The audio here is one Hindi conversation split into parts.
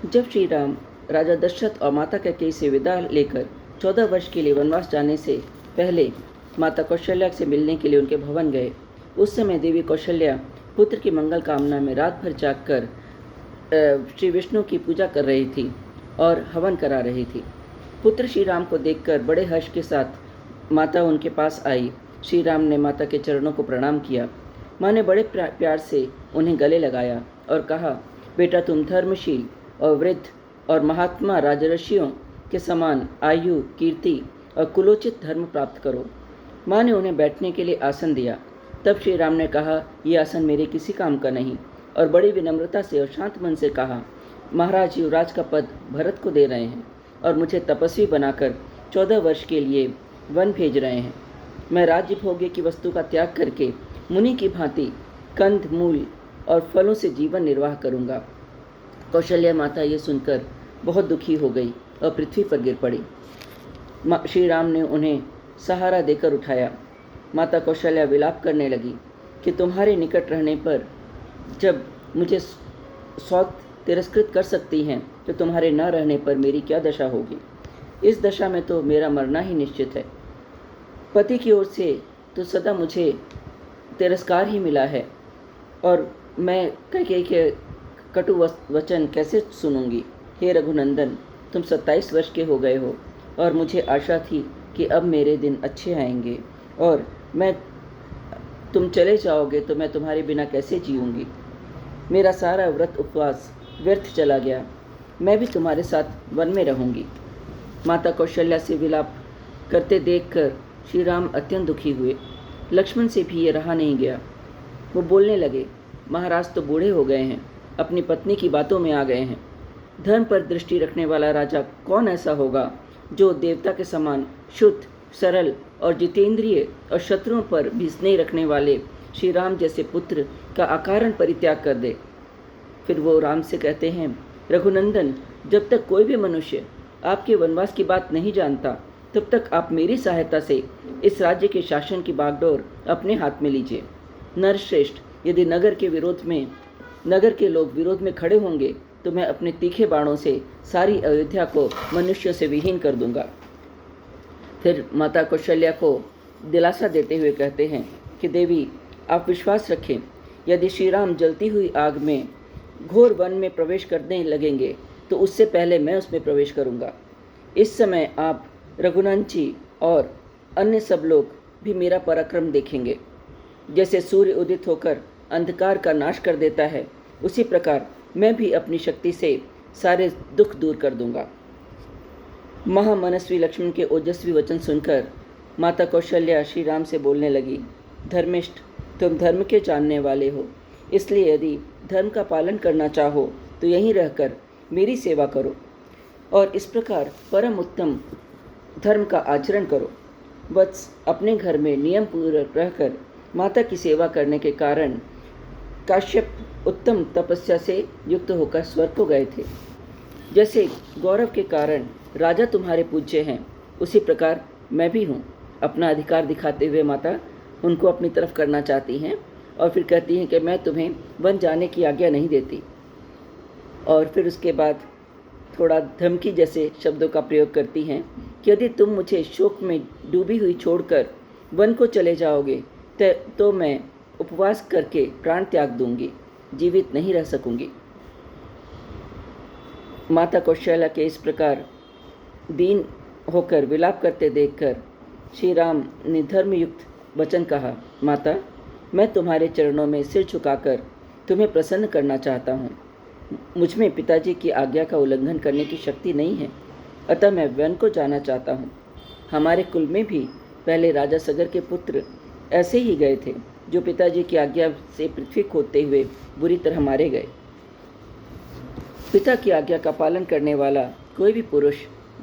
जब श्री राम राजा दशरथ और माता कैकेयी से विदा लेकर 14 वर्ष के लिए वनवास जाने से पहले माता कौशल्या से मिलने के लिए उनके भवन गए, उस समय देवी कौशल्या पुत्र की मंगल कामना में रात भर जागकर श्री विष्णु की पूजा कर रही थी और हवन करा रही थी। पुत्र श्री राम को देखकर बड़े हर्ष के साथ माता उनके पास आई। श्री राम ने माता के चरणों को प्रणाम किया। माँ ने बड़े प्यार से उन्हें गले लगाया और कहा, बेटा तुम धर्मशील और वृद्ध और महात्मा राजर्षियों के समान आयु, कीर्ति और कुलोचित धर्म प्राप्त करो। माँ ने उन्हें बैठने के लिए आसन दिया। तब श्री राम ने कहा, यह आसन मेरे किसी काम का नहीं, और बड़ी विनम्रता से और शांत मन से कहा, महाराज युवराज का पद भरत को दे रहे हैं और मुझे तपस्वी बनाकर 14 वर्ष के लिए वन भेज रहे हैं। मैं राज्य भोग्य की वस्तु का त्याग करके मुनि की भांति कंद, मूल और फलों से जीवन निर्वाह करूंगा। कौशल्या माता ये सुनकर बहुत दुखी हो गई और पृथ्वी पर गिर पड़ी। श्री राम ने उन्हें सहारा देकर उठाया। माता कौशल्या विलाप करने लगी कि तुम्हारे निकट रहने पर जब मुझे सौत तिरस्कृत कर सकती हैं, तो तुम्हारे न रहने पर मेरी क्या दशा होगी। इस दशा में तो मेरा मरना ही निश्चित है। पति की ओर से तो सदा मुझे तिरस्कार ही मिला है, और मैं कैकेयी के कटु वचन कैसे सुनूंगी। हे रघुनंदन, तुम 27 वर्ष के हो गए हो और मुझे आशा थी कि अब मेरे दिन अच्छे आएंगे, और तुम चले जाओगे तो मैं तुम्हारे बिना कैसे जीऊँगी। मेरा सारा व्रत उपवास व्यर्थ चला गया। मैं भी तुम्हारे साथ वन में रहूँगी। माता कौशल्या से विलाप करते देखकर श्री राम अत्यंत दुखी हुए। लक्ष्मण से भी ये रहा नहीं गया। वो बोलने लगे, महाराज तो बूढ़े हो गए हैं, अपनी पत्नी की बातों में आ गए हैं। धर्म पर दृष्टि रखने वाला राजा कौन ऐसा होगा जो देवता के समान शुद्ध, सरल और जितेंद्रिय और शत्रुओं पर भी स्नेह रखने वाले श्री राम जैसे पुत्र का अकारण परित्याग कर दे। फिर वो राम से कहते हैं, रघुनंदन, जब तक कोई भी मनुष्य आपके वनवास की बात नहीं जानता, तब तक आप मेरी सहायता से इस राज्य के शासन की बागडोर अपने हाथ में लीजिए। नरश्रेष्ठ, यदि नगर के लोग विरोध में खड़े होंगे तो मैं अपने तीखे बाणों से सारी अयोध्या को मनुष्यों से विहीन कर दूंगा। फिर माता कौशल्या को दिलासा देते हुए कहते हैं कि देवी, आप विश्वास रखें, यदि श्री राम जलती हुई आग में घोर वन में प्रवेश करने लगेंगे तो उससे पहले मैं उसमें प्रवेश करूंगा। इस समय आप रघुनंदन और अन्य सब लोग भी मेरा पराक्रम देखेंगे। जैसे सूर्य उदित होकर अंधकार का नाश कर देता है, उसी प्रकार मैं भी अपनी शक्ति से सारे दुख दूर कर दूंगा। महामनस्वी लक्ष्मण के ओजस्वी वचन सुनकर माता कौशल्या श्री राम से बोलने लगी, धर्मिष्ठ, तुम धर्म के जानने वाले हो, इसलिए यदि धर्म का पालन करना चाहो तो यहीं रहकर मेरी सेवा करो और इस प्रकार परम उत्तम धर्म का आचरण करो। वत्स, अपने घर में नियम पूर्वक रहकर माता की सेवा करने के कारण काश्यप उत्तम तपस्या से युक्त होकर स्वर्ग को गए थे। जैसे गौरव के कारण राजा तुम्हारे पूज्य हैं, उसी प्रकार मैं भी हूँ। अपना अधिकार दिखाते हुए माता उनको अपनी तरफ करना चाहती हैं और फिर कहती हैं कि मैं तुम्हें वन जाने की आज्ञा नहीं देती। और फिर उसके बाद थोड़ा धमकी जैसे शब्दों का प्रयोग करती हैं कि यदि तुम मुझे शोक में डूबी हुई छोड़कर वन को चले जाओगे तो मैं उपवास करके प्राण त्याग दूंगी, जीवित नहीं रह सकूंगी। माता कौशल्या के इस प्रकार दीन होकर विलाप करते देखकर श्री राम ने धर्मयुक्त वचन कहा, माता, मैं तुम्हारे चरणों में सिर झुकाकर तुम्हें प्रसन्न करना चाहता हूँ। मुझ में पिताजी की आज्ञा का उल्लंघन करने की शक्ति नहीं है, अतः मैं वन को जाना चाहता हूँ। हमारे कुल में भी पहले राजा सगर के पुत्र ऐसे ही गए थे, जो पिताजी की आज्ञा से पृथ्वी खोदते हुए बुरी तरह मारे गए। पिता की आज्ञा का पालन करने वाला कोई भी पुरुष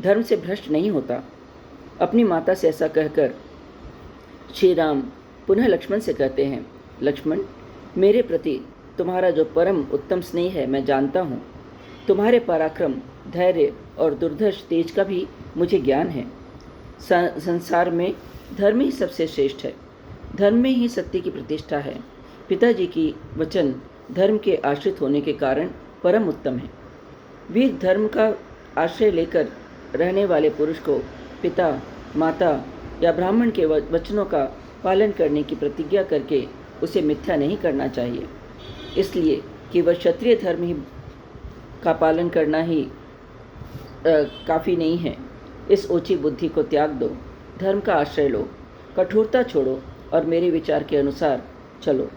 धर्म से भ्रष्ट नहीं होता। अपनी माता से ऐसा कहकर श्री राम पुनः लक्ष्मण से कहते हैं, लक्ष्मण, मेरे प्रति तुम्हारा जो परम उत्तम स्नेह है मैं जानता हूँ। तुम्हारे पराक्रम, धैर्य और दुर्धर्ष तेज का भी मुझे ज्ञान है। संसार में धर्म ही सबसे श्रेष्ठ है, धर्म में ही सत्य की प्रतिष्ठा है। पिताजी की वचन धर्म के आश्रित होने के कारण परम उत्तम है। वीर धर्म का आश्रय लेकर रहने वाले पुरुष को पिता, माता या ब्राह्मण के वचनों का पालन करने की प्रतिज्ञा करके उसे मिथ्या नहीं करना चाहिए, इसलिए कि वह क्षत्रिय धर्म ही का पालन करना ही काफ़ी नहीं है। इस ऊंची बुद्धि को त्याग दो, धर्म का आश्रय लो, कठोरता छोड़ो और मेरे विचार के अनुसार चलो।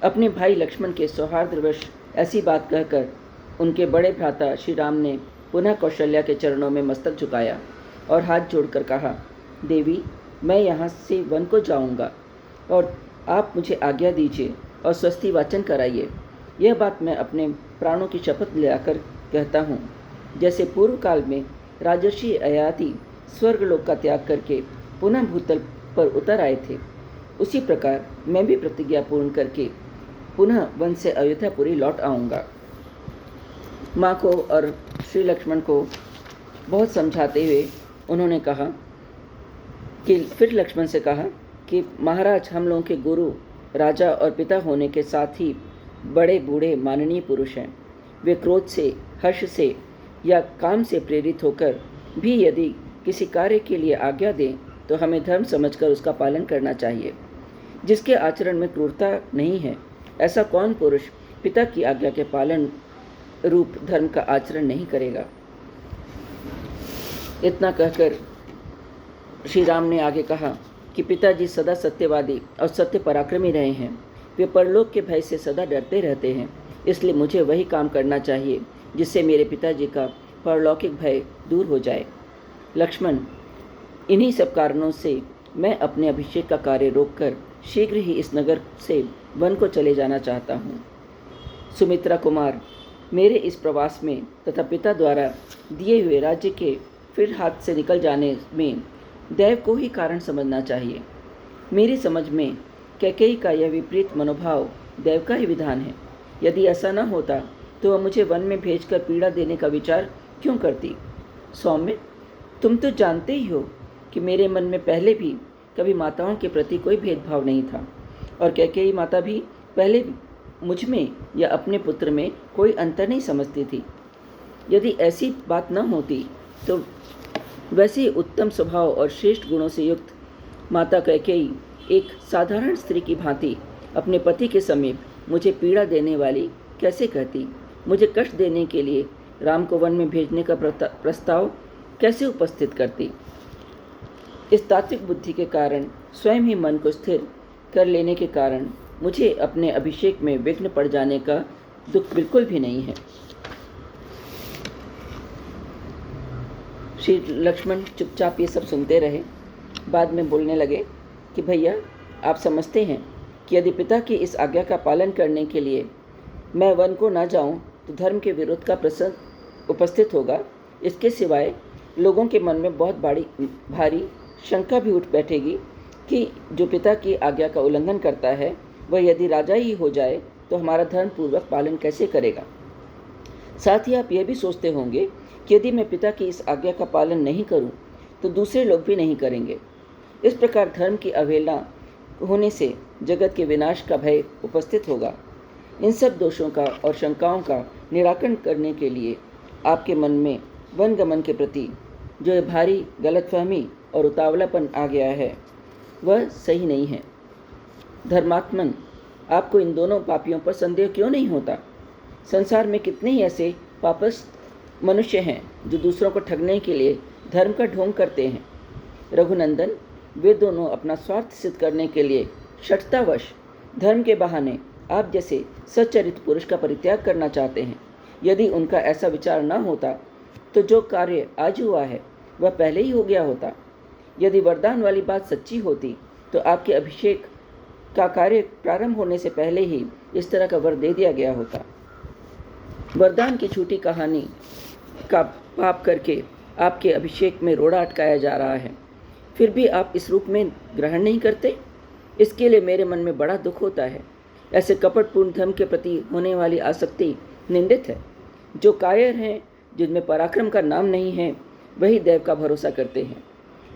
अपने भाई लक्ष्मण के सौहार्दवश ऐसी बात कहकर उनके बड़े भ्राता श्री राम ने पुनः कौशल्या के चरणों में मस्तक झुकाया और हाथ जोड़कर कहा, देवी, मैं यहाँ से वन को जाऊँगा और आप मुझे आज्ञा दीजिए और स्वस्ति वाचन कराइए। यह बात मैं अपने प्राणों की शपथ लेकर कहता हूँ। जैसे पूर्व काल में राजर्षि ययाति स्वर्गलोक का त्याग करके पुनः भूतल पर उतर आए थे, उसी प्रकार मैं भी प्रतिज्ञा पूर्ण करके पुनः वन से अयोध्यापुरी लौट आऊँगा। माँ को और श्री लक्ष्मण को बहुत समझाते हुए उन्होंने कहा कि फिर लक्ष्मण से कहा कि महाराज, हम लोगों के गुरु, राजा और पिता होने के साथ ही बड़े बूढ़े माननीय पुरुष हैं। वे क्रोध से, हर्ष से या काम से प्रेरित होकर भी यदि किसी कार्य के लिए आज्ञा दें तो हमें धर्म समझकर उसका पालन करना चाहिए। जिसके आचरण में क्रूरता नहीं है, ऐसा कौन पुरुष पिता की आज्ञा के पालन रूप धर्म का आचरण नहीं करेगा। इतना कहकर श्री राम ने आगे कहा कि पिताजी सदा सत्यवादी और सत्य पराक्रमी रहे हैं। वे परलोक के भय से सदा डरते रहते हैं, इसलिए मुझे वही काम करना चाहिए जिससे मेरे पिताजी का परलौकिक भय दूर हो जाए। लक्ष्मण, इन्हीं सब कारणों से मैं अपने अभिषेक का कार्य रोककर शीघ्र ही इस नगर से वन को चले जाना चाहता हूँ। सुमित्रा कुमार, मेरे इस प्रवास में तथा पिता द्वारा दिए हुए राज्य के फिर हाथ से निकल जाने में दैव को ही कारण समझना चाहिए। मेरी समझ में कैकेयी का यह विपरीत मनोभाव दैव का ही विधान है। यदि ऐसा न होता तो वह मुझे वन में भेजकर पीड़ा देने का विचार क्यों करती। सौम्य, तुम तो जानते ही हो कि मेरे मन में पहले भी कभी माताओं के प्रति कोई भेदभाव नहीं था और कैकेयी माता भी पहले मुझ में या अपने पुत्र में कोई अंतर नहीं समझती थी। यदि ऐसी बात न होती तो वैसे ही उत्तम स्वभाव और श्रेष्ठ गुणों से युक्त माता कैकेयी एक साधारण स्त्री की भांति अपने पति के समीप मुझे पीड़ा देने वाली कैसे कहती। मुझे कष्ट देने के लिए राम को वन में भेजने का प्रस्ताव कैसे उपस्थित करती। इस तात्विक बुद्धि के कारण, स्वयं ही मन को स्थिर कर लेने के कारण मुझे अपने अभिषेक में विघ्न पड़ जाने का दुख बिल्कुल भी नहीं है। श्री लक्ष्मण चुपचाप ये सब सुनते रहे। बाद में बोलने लगे कि भैया, आप समझते हैं कि यदि पिता की इस आज्ञा का पालन करने के लिए मैं वन को ना जाऊं तो धर्म के विरोध का प्रसंग उपस्थित होगा। इसके सिवाय लोगों के मन में बहुत भारी शंका भी उठ बैठेगी कि जो पिता की आज्ञा का उल्लंघन करता है वह यदि राजा ही हो जाए तो हमारा धर्म पूर्वक पालन कैसे करेगा। साथ ही आप यह भी सोचते होंगे कि यदि मैं पिता की इस आज्ञा का पालन नहीं करूं तो दूसरे लोग भी नहीं करेंगे। इस प्रकार धर्म की अवहेलना होने से जगत के विनाश का भय उपस्थित होगा। इन सब दोषों का और शंकाओं का निराकरण करने के लिए आपके मन में वन गमन के प्रति जो ये भारी गलतफहमी और उतावलापन आ गया है वह सही नहीं है। धर्मात्मन, आपको इन दोनों पापियों पर संदेह क्यों नहीं होता। संसार में कितने ही ऐसे पापस्थ मनुष्य हैं जो दूसरों को ठगने के लिए धर्म का ढोंग करते हैं। रघुनंदन, वे दोनों अपना स्वार्थ सिद्ध करने के लिए शठतावश धर्म के बहाने आप जैसे सच्चरित्र पुरुष का परित्याग करना चाहते हैं। यदि उनका ऐसा विचार न होता तो जो कार्य आज हुआ है वह पहले ही हो गया होता। यदि वरदान वाली बात सच्ची होती तो आपके अभिषेक का कार्य प्रारंभ होने से पहले ही इस तरह का वर दे दिया गया होता। वरदान की झूठी कहानी का पाप करके आपके अभिषेक में रोड़ा अटकाया जा रहा है, फिर भी आप इस रूप में ग्रहण नहीं करते। इसके लिए मेरे मन में बड़ा दुख होता है। ऐसे कपटपूर्ण धर्म के प्रति होने वाली आसक्ति निंदित है। जो कायर हैं, जिनमें पराक्रम का नाम नहीं है, वही दैव का भरोसा करते हैं।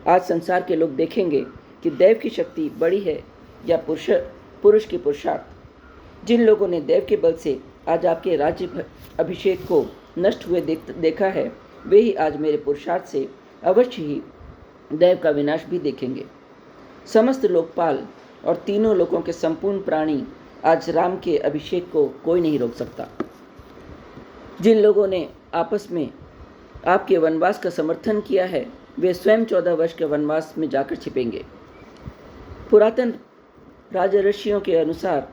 आज संसार के लोग देखेंगे कि दैव की शक्ति बड़ी है या पुरुष की पुरुषार्थ। जिन लोगों ने दैव के बल से आज आपके राज्य अभिषेक को नष्ट हुए देखा है, वे ही आज मेरे पुरुषार्थ से अवश्य ही दैव का विनाश भी देखेंगे। समस्त लोकपाल और तीनों लोकों के संपूर्ण प्राणी आज राम के अभिषेक को कोई नहीं रोक सकता। जिन लोगों ने आपस में आपके वनवास का समर्थन किया है, वे स्वयं 14 वर्ष के वनवास में जाकर छिपेंगे। पुरातन राजऋषियों के अनुसार,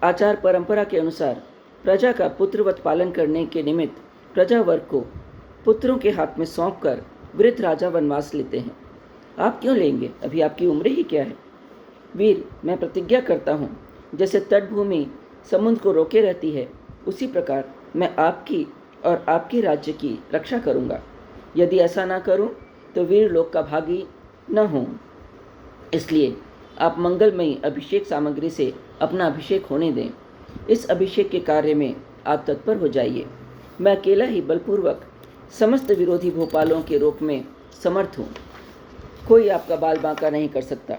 आचार परंपरा के अनुसार, प्रजा का पुत्रवत पालन करने के निमित्त प्रजा वर्ग को पुत्रों के हाथ में सौंपकर वृद्ध राजा वनवास लेते हैं। आप क्यों लेंगे? अभी आपकी उम्र ही क्या है? वीर, मैं प्रतिज्ञा करता हूँ, जैसे तटभूमि समुद्र को रोके रहती है, उसी प्रकार मैं आपकी और आपके राज्य की रक्षा करूँगा। यदि ऐसा ना करूँ तो वीर लोक का भागी न हूँ। इसलिए आप मंगलमयी अभिषेक सामग्री से अपना अभिषेक होने दें। इस अभिषेक के कार्य में आप तत्पर हो जाइए। मैं अकेला ही बलपूर्वक समस्त विरोधी भोपालों के रोक में समर्थ हूँ। कोई आपका बाल बांका नहीं कर सकता।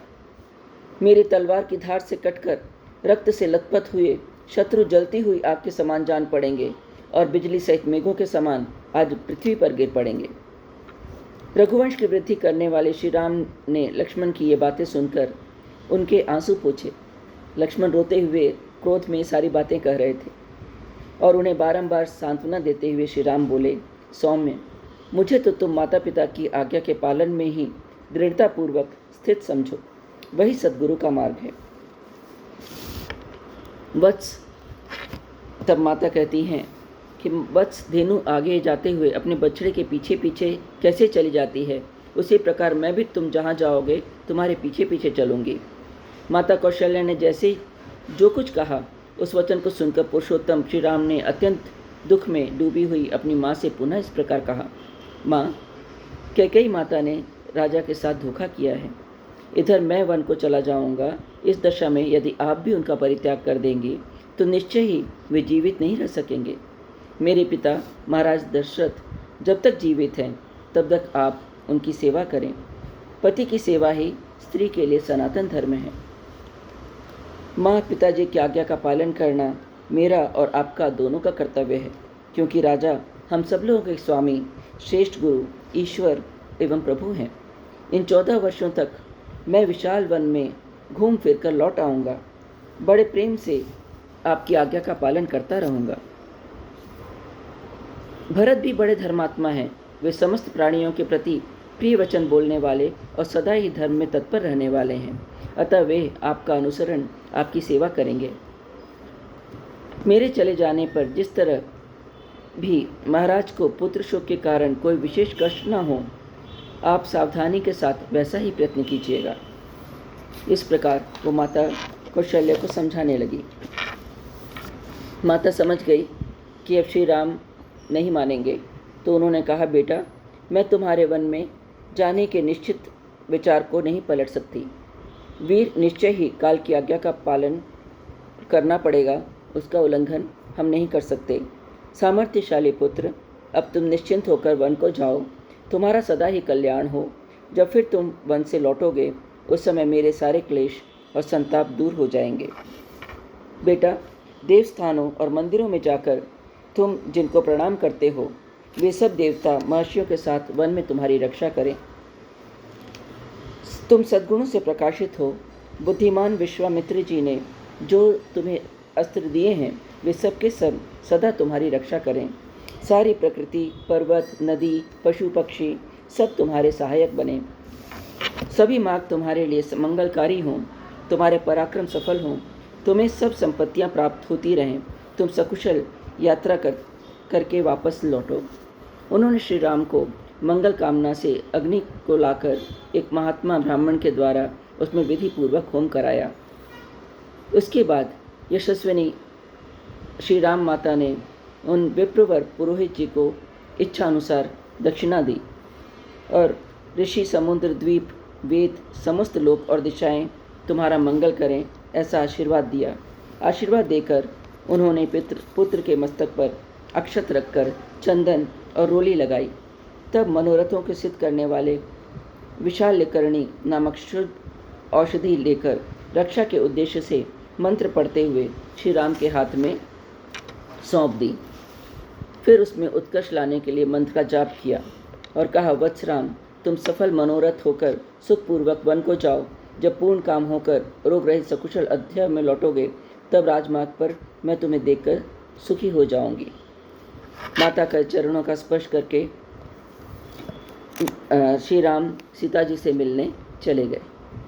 मेरी तलवार की धार से कटकर रक्त से लथपथ हुए शत्रु जलती हुई आग के समान जान पड़ेंगे और बिजली सहित मेघों के समान आज पृथ्वी पर गिर पड़ेंगे। रघुवंश की वृद्धि करने वाले श्री राम ने लक्ष्मण की ये बातें सुनकर उनके आंसू पोंछे। लक्ष्मण रोते हुए क्रोध में सारी बातें कह रहे थे और उन्हें बारंबार सांत्वना देते हुए श्री राम बोले, सौम्य, मुझे तो तुम माता पिता की आज्ञा के पालन में ही दृढ़तापूर्वक स्थित समझो। वही सद्गुरु का मार्ग है। वत्स, तब माता कहती हैं कि वत्स, धेनु आगे जाते हुए अपने बछड़े के पीछे पीछे कैसे चली जाती है, उसी प्रकार मैं भी तुम जहाँ जाओगे तुम्हारे पीछे पीछे चलूँगी। माता कौशल्या ने जैसे जो कुछ कहा, उस वचन को सुनकर पुरुषोत्तम श्री राम ने अत्यंत दुख में डूबी हुई अपनी माँ से पुनः इस प्रकार कहा, माँ, कैकेयी माता ने राजा के साथ धोखा किया है। इधर मैं वन को चला जाऊंगा। इस दशा में यदि आप भी उनका परित्याग कर देंगी तो निश्चय ही वे जीवित नहीं रह सकेंगे। मेरे पिता महाराज दशरथ जब तक जीवित हैं तब तक आप उनकी सेवा करें। पति की सेवा ही स्त्री के लिए सनातन धर्म है। माँ, पिताजी की आज्ञा का पालन करना मेरा और आपका दोनों का कर्तव्य है, क्योंकि राजा हम सब लोगों के स्वामी, श्रेष्ठ गुरु, ईश्वर एवं प्रभु हैं। इन 14 वर्षों तक मैं विशाल वन में घूम फिर कर लौट आऊँगा। बड़े प्रेम से आपकी आज्ञा का पालन करता रहूँगा। भरत भी बड़े धर्मात्मा हैं। वे समस्त प्राणियों के प्रति प्रिय वचन बोलने वाले और सदा ही धर्म में तत्पर रहने वाले हैं। अतः वे आपका अनुसरण, आपकी सेवा करेंगे। मेरे चले जाने पर जिस तरह भी महाराज को पुत्र शोक के कारण कोई विशेष कष्ट न हो, आप सावधानी के साथ वैसा ही प्रयत्न कीजिएगा। इस प्रकार वो माता कौशल्या को समझाने लगी। माता समझ गई कि अब श्री राम नहीं मानेंगे, तो उन्होंने कहा, बेटा, मैं तुम्हारे वन में जाने के निश्चित विचार को नहीं पलट सकती। वीर, निश्चय ही काल की आज्ञा का पालन करना पड़ेगा, उसका उल्लंघन हम नहीं कर सकते। सामर्थ्यशाली पुत्र, अब तुम निश्चिंत होकर वन को जाओ। तुम्हारा सदा ही कल्याण हो। जब फिर तुम वन से लौटोगे, उस समय मेरे सारे क्लेश और संताप दूर हो जाएंगे। बेटा, देवस्थानों और मंदिरों में जाकर तुम जिनको प्रणाम करते हो, वे सब देवता महर्षियों के साथ वन में तुम्हारी रक्षा करें। तुम सद्गुणों से प्रकाशित हो। बुद्धिमान विश्वामित्र जी ने जो तुम्हें अस्त्र दिए हैं, वे सब के सब सदा तुम्हारी रक्षा करें। सारी प्रकृति, पर्वत, नदी, पशु पक्षी सब तुम्हारे सहायक बने। सभी मार्ग तुम्हारे लिए मंगलकारी हों। तुम्हारे पराक्रम सफल हों। तुम्हें सब संपत्तियां प्राप्त होती रहें। तुम सकुशल यात्रा करके वापस लौटो। उन्होंने श्री राम को मंगल कामना से अग्नि को लाकर एक महात्मा ब्राह्मण के द्वारा उसमें विधि पूर्वक होम कराया। उसके बाद यशस्विनी श्री राम माता ने उन विप्रवर पुरोहित जी को इच्छा अनुसार दक्षिणा दी और ऋषि, समुद्र, द्वीप, वेद, समस्त लोक और दिशाएं तुम्हारा मंगल करें, ऐसा आशीर्वाद दिया। आशीर्वाद देकर उन्होंने पुत्र के मस्तक पर अक्षत रखकर चंदन और रोली लगाई। तब मनोरथों को सिद्ध करने वाले विशालकर्णी नामक शुद्ध औषधि लेकर रक्षा के उद्देश्य से मंत्र पढ़ते हुए श्री राम के हाथ में सौंप दी। फिर उसमें उत्कर्ष लाने के लिए मंत्र का जाप किया और कहा, वत्सराम, तुम सफल मनोरथ होकर सुखपूर्वक वन को जाओ। जब पूर्ण काम होकर रोग रहित सकुशल अध्याय में लौटोगे तब राजमार्ग पर मैं तुम्हें देखकर सुखी हो जाऊंगी। माता के चरणों का स्पर्श करके श्री राम सीता जी से मिलने चले गए।